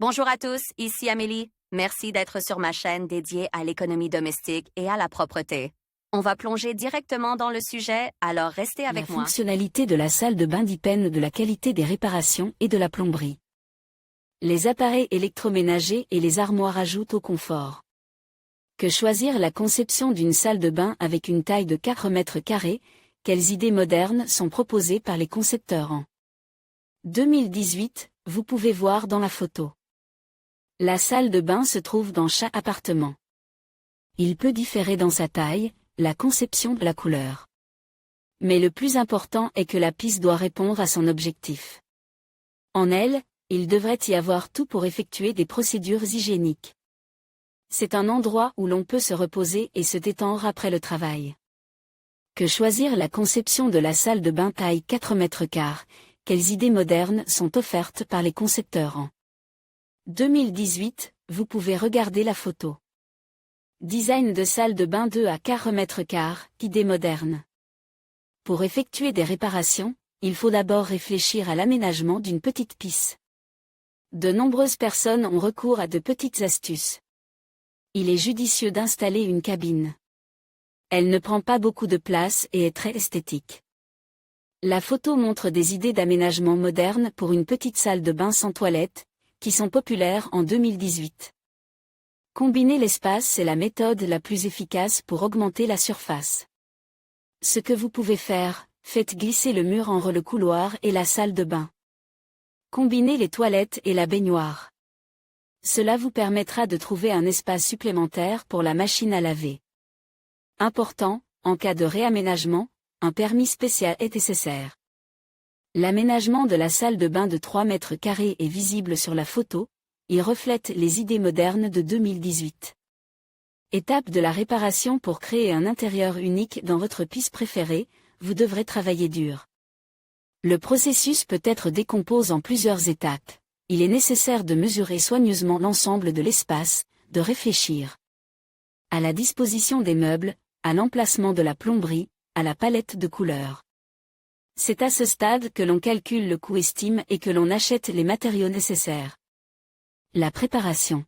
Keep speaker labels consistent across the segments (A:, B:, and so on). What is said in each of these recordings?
A: Bonjour à tous, ici Amélie. Merci d'être sur ma chaîne dédiée à l'économie domestique et à la propreté. On va plonger directement dans le sujet, alors restez
B: La
A: avec moi.
B: fonctionnalité de la salle de bain dépend de la qualité des réparations et de la plomberie. Les appareils électroménagers et les armoires ajoutent au confort. Que choisir la conception d'une salle de bain avec une taille de 4 mètres carrés? Quelles idées modernes sont proposées par les concepteurs en 2018, vous pouvez voir dans la photo. La salle de bain se trouve dans chaque appartement. Il peut différer dans sa taille, la conception de la couleur. Mais le plus important est que la pièce doit répondre à son objectif. En elle, il devrait y avoir tout pour effectuer des procédures hygiéniques. C'est un endroit où l'on peut se reposer et se détendre après le travail. Que choisir la conception de la salle de bain taille 4 mètres carrés? Quelles idées modernes sont offertes par les concepteurs en 2018, vous pouvez regarder la photo. Design de salle de bain 2 à 4 mètres carrés, idées modernes. Pour effectuer des réparations, il faut d'abord réfléchir à l'aménagement d'une petite pièce. De nombreuses personnes ont recours à de petites astuces. Il est judicieux d'installer une cabine. Elle ne prend pas beaucoup de place et est très esthétique. La photo montre des idées d'aménagement modernes pour une petite salle de bain sans toilette, qui sont populaires en 2018. Combiner l'espace est la méthode la plus efficace pour augmenter la surface. Ce que vous pouvez faire, faites glisser le mur entre le couloir et la salle de bain. Combinez les toilettes et la baignoire. Cela vous permettra de trouver un espace supplémentaire pour la machine à laver. Important, en cas de réaménagement, un permis spécial est nécessaire. L'aménagement de la salle de bain de 3 mètres carrés est visible sur la photo, il reflète les idées modernes de 2018. Étape de la réparation pour créer un intérieur unique dans votre pièce préférée, vous devrez travailler dur. Le processus peut être décomposé en plusieurs étapes. Il est nécessaire de mesurer soigneusement l'ensemble de l'espace, de réfléchir à la disposition des meubles, à l'emplacement de la plomberie, à la palette de couleurs. C'est à ce stade que l'on calcule le coût estime et que l'on achète les matériaux nécessaires. La préparation.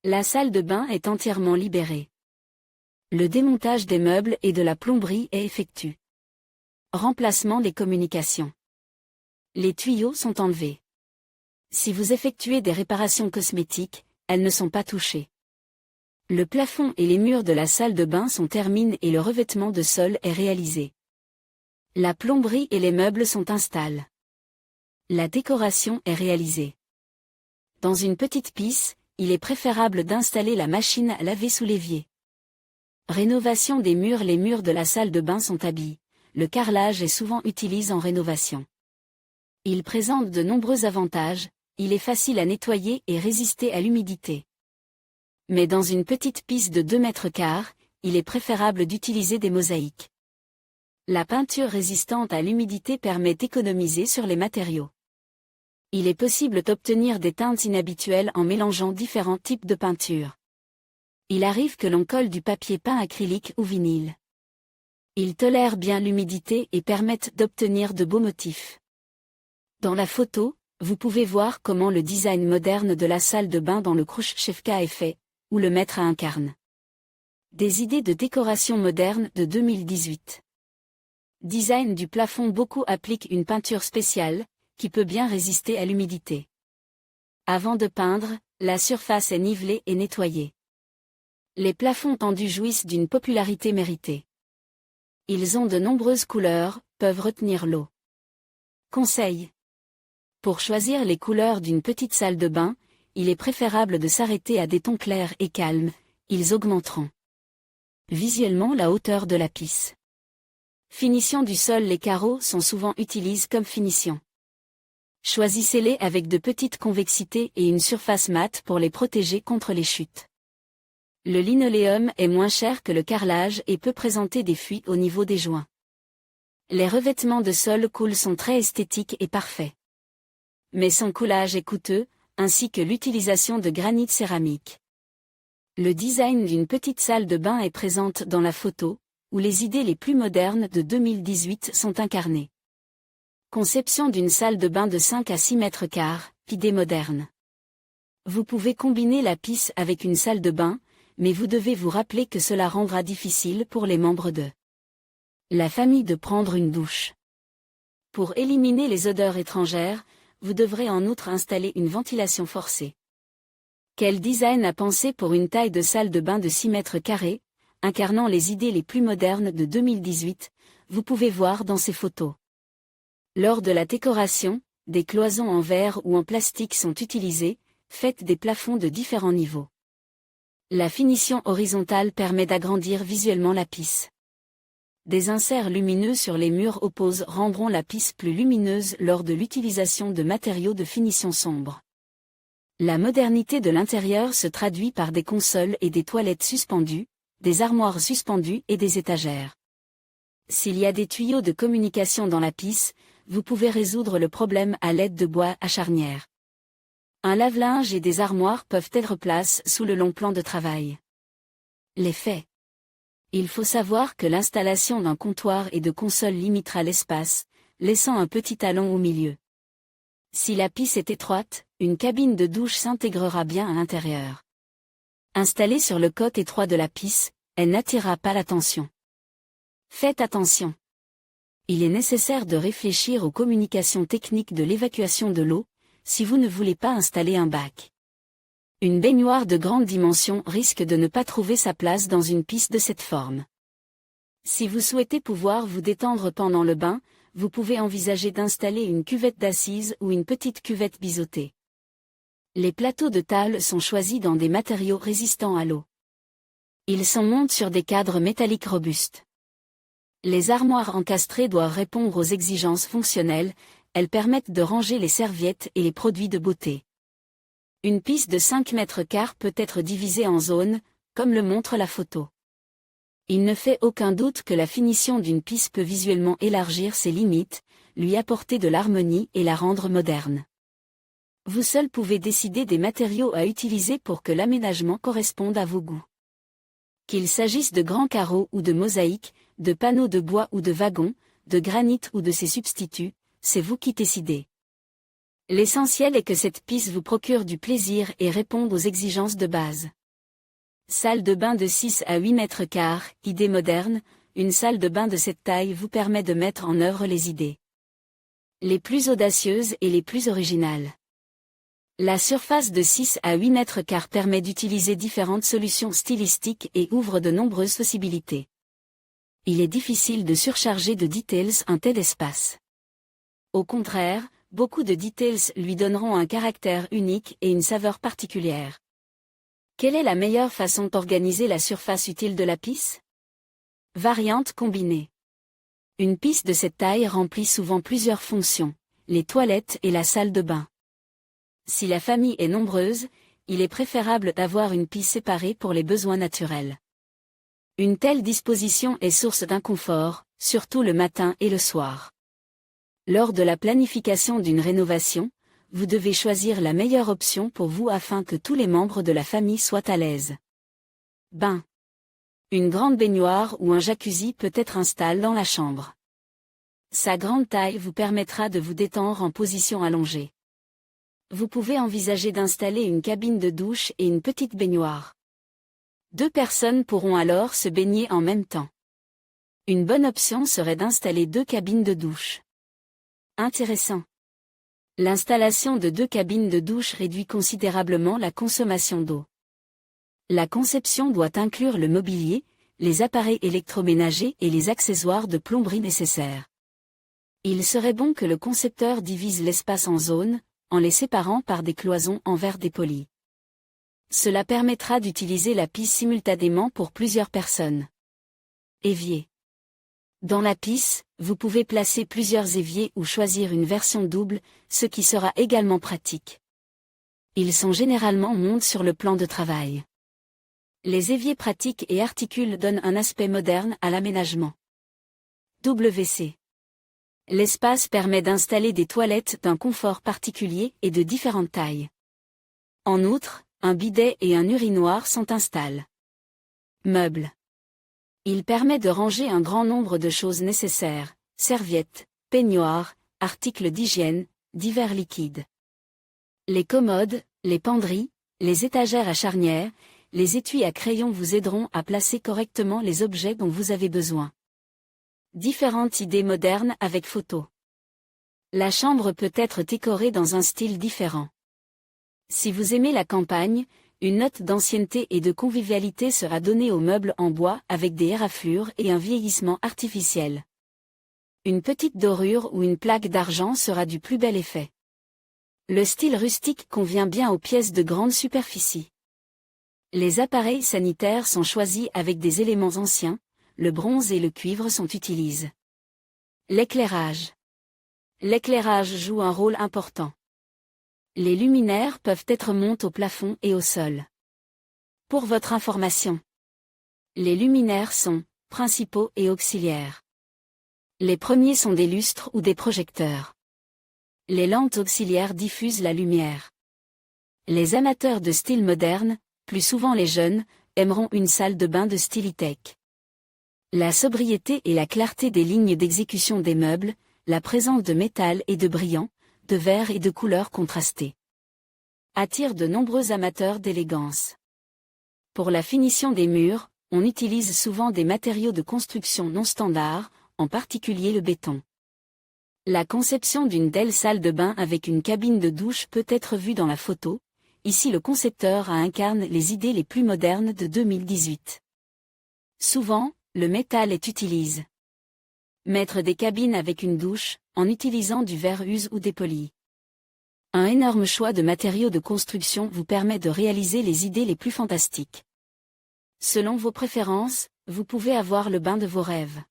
B: La salle de bain est entièrement libérée. Le démontage des meubles et de la plomberie est effectué. Remplacement des communications. Les tuyaux sont enlevés. Si vous effectuez des réparations cosmétiques, elles ne sont pas touchées. Le plafond et les murs de la salle de bain sont terminés et le revêtement de sol est réalisé. La plomberie et les meubles sont installés. La décoration est réalisée. Dans une petite pièce, il est préférable d'installer la machine à laver sous l'évier. Rénovation des murs. Les murs de la salle de bain sont habillés. Le carrelage est souvent utilisé en rénovation. Il présente de nombreux avantages, il est facile à nettoyer et résister à l'humidité. Mais dans une petite pièce de 2 mètres carrés, il est préférable d'utiliser des mosaïques. La peinture résistante à l'humidité permet d'économiser sur les matériaux. Il est possible d'obtenir des teintes inhabituelles en mélangeant différents types de peinture. Il arrive que l'on colle du papier peint acrylique ou vinyle. Ils tolèrent bien l'humidité et permettent d'obtenir de beaux motifs. Dans la photo, vous pouvez voir comment le design moderne de la salle de bain dans le Khrouchtchevka est fait, où le maître incarne. Des idées de décoration moderne de 2018. Design du plafond. Beaucoup appliquent une peinture spéciale, qui peut bien résister à l'humidité. Avant de peindre, la surface est nivelée et nettoyée. Les plafonds tendus jouissent d'une popularité méritée. Ils ont de nombreuses couleurs, peuvent retenir l'eau. Conseil. Pour choisir les couleurs d'une petite salle de bain, il est préférable de s'arrêter à des tons clairs et calmes, ils augmenteront visuellement la hauteur de la pièce. Finition du sol. Les carreaux sont souvent utilisés comme finition. Choisissez-les avec de petites convexités et une surface mate pour les protéger contre les chutes. Le linoléum est moins cher que le carrelage et peut présenter des fuites au niveau des joints. Les revêtements de sol cool sont très esthétiques et parfaits. Mais son coulage est coûteux, ainsi que l'utilisation de granit céramique. Le design d'une petite salle de bain est présente dans la photo, où les idées les plus modernes de 2018 sont incarnées. Conception d'une salle de bain de 5 à 6 mètres carrés, idée moderne. Vous pouvez combiner la pisse avec une salle de bain, mais vous devez vous rappeler que cela rendra difficile pour les membres de la famille de prendre une douche. Pour éliminer les odeurs étrangères, vous devrez en outre installer une ventilation forcée. Quel design a pensé pour une taille de salle de bain de 6 mètres carrés, incarnant les idées les plus modernes de 2018, vous pouvez voir dans ces photos. Lors de la décoration, des cloisons en verre ou en plastique sont utilisées, faites des plafonds de différents niveaux. La finition horizontale permet d'agrandir visuellement la pisse. Des inserts lumineux sur les murs opposés rendront la pisse plus lumineuse lors de l'utilisation de matériaux de finition sombre. La modernité de l'intérieur se traduit par des consoles et des toilettes suspendues, des armoires suspendues et des étagères. S'il y a des tuyaux de communication dans la pisse, vous pouvez résoudre le problème à l'aide de bois à charnière. Un lave-linge et des armoires peuvent être placés sous le long plan de travail. Les faits. Il faut savoir que l'installation d'un comptoir et de consoles limitera l'espace, laissant un petit talon au milieu. Si la pisse est étroite, une cabine de douche s'intégrera bien à l'intérieur. Installée sur le côté étroit de la pisse, elle n'attirera pas l'attention. Faites attention. Il est nécessaire de réfléchir aux communications techniques de l'évacuation de l'eau, si vous ne voulez pas installer un bac. Une baignoire de grande dimension risque de ne pas trouver sa place dans une pisse de cette forme. Si vous souhaitez pouvoir vous détendre pendant le bain, vous pouvez envisager d'installer une cuvette d'assises ou une petite cuvette biseautée. Les plateaux de table sont choisis dans des matériaux résistants à l'eau. Ils sont montés sur des cadres métalliques robustes. Les armoires encastrées doivent répondre aux exigences fonctionnelles, elles permettent de ranger les serviettes et les produits de beauté. Une pisse de 5 mètres carrés peut être divisée en zones, comme le montre la photo. Il ne fait aucun doute que la finition d'une pisse peut visuellement élargir ses limites, lui apporter de l'harmonie et la rendre moderne. Vous seul pouvez décider des matériaux à utiliser pour que l'aménagement corresponde à vos goûts. Qu'il s'agisse de grands carreaux ou de mosaïques, de panneaux de bois ou de wagons, de granit ou de ses substituts, c'est vous qui décidez. L'essentiel est que cette pisse vous procure du plaisir et réponde aux exigences de base. Salle de bain de 6 à 8 mètres carrés, idée moderne, une salle de bain de cette taille vous permet de mettre en œuvre les idées les plus audacieuses et les plus originales. La surface de 6 à 8 mètres carrés permet d'utiliser différentes solutions stylistiques et ouvre de nombreuses possibilités. Il est difficile de surcharger de details un tel espace. Au contraire, beaucoup de details lui donneront un caractère unique et une saveur particulière. Quelle est la meilleure façon d'organiser la surface utile de la pisse? Variante combinée. Une pisse de cette taille remplit souvent plusieurs fonctions, les toilettes et la salle de bain. Si la famille est nombreuse, il est préférable d'avoir une pisse séparée pour les besoins naturels. Une telle disposition est source d'inconfort, surtout le matin et le soir. Lors de la planification d'une rénovation, vous devez choisir la meilleure option pour vous afin que tous les membres de la famille soient à l'aise. Bain. Une grande baignoire ou un jacuzzi peut être installé dans la chambre. Sa grande taille vous permettra de vous détendre en position allongée. Vous pouvez envisager d'installer une cabine de douche et une petite baignoire. 2 personnes pourront alors se baigner en même temps. Une bonne option serait d'installer 2 cabines de douche. Intéressant. L'installation de 2 cabines de douche réduit considérablement la consommation d'eau. La conception doit inclure le mobilier, les appareils électroménagers et les accessoires de plomberie nécessaires. Il serait bon que le concepteur divise l'espace en zones, en les séparant par des cloisons en verre dépoli. Cela permettra d'utiliser la pisse simultanément pour plusieurs personnes. Évier. Dans la pisse, vous pouvez placer plusieurs éviers ou choisir une version double, ce qui sera également pratique. Ils sont généralement montés sur le plan de travail. Les éviers pratiques et articules donnent un aspect moderne à l'aménagement. WC. L'espace permet d'installer des toilettes d'un confort particulier et de différentes tailles. En outre, un bidet et un urinoir sont installés. Meubles. Il permet de ranger un grand nombre de choses nécessaires, serviettes, peignoirs, articles d'hygiène, divers liquides. Les commodes, les penderies, Les étagères à charnières, les étuis à crayon vous aideront à placer correctement les objets dont vous avez besoin. Différentes idées modernes avec photo. La chambre peut être décorée dans un style différent. Si vous aimez la campagne, une note d'ancienneté et de convivialité sera donnée aux meubles en bois avec des éraflures et un vieillissement artificiel. Une petite dorure ou une plaque d'argent sera du plus bel effet. Le style rustique convient bien aux pièces de grande superficie. Les appareils sanitaires sont choisis avec des éléments anciens, le bronze et le cuivre sont utilisés. L'éclairage. L'éclairage joue un rôle important. Les luminaires peuvent être montés au plafond et au sol. Pour votre information, les luminaires sont principaux et auxiliaires. Les premiers sont des lustres ou des projecteurs. Les lampes auxiliaires diffusent la lumière. Les amateurs de style moderne, plus souvent les jeunes, aimeront une salle de bain de style high-tech. La sobriété et la clarté des lignes d'exécution des meubles, la présence de métal et de brillants, de verre et de couleurs contrastées attirent de nombreux amateurs d'élégance. Pour la finition des murs, on utilise souvent des matériaux de construction non standards, en particulier le béton. La conception d'une belle salle de bain avec une cabine de douche peut être vue dans la photo. Ici le concepteur incarne les idées les plus modernes de 2018. Souvent, le métal est utilisé. Mettre des cabines avec une douche, en utilisant du verre use ou des polis. Un énorme choix de matériaux de construction vous permet de réaliser les idées les plus fantastiques. Selon vos préférences, vous pouvez avoir le bain de vos rêves.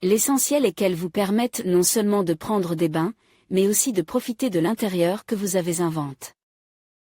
B: L'essentiel est qu'elles vous permettent non seulement de prendre des bains, mais aussi de profiter de l'intérieur que vous avez inventé.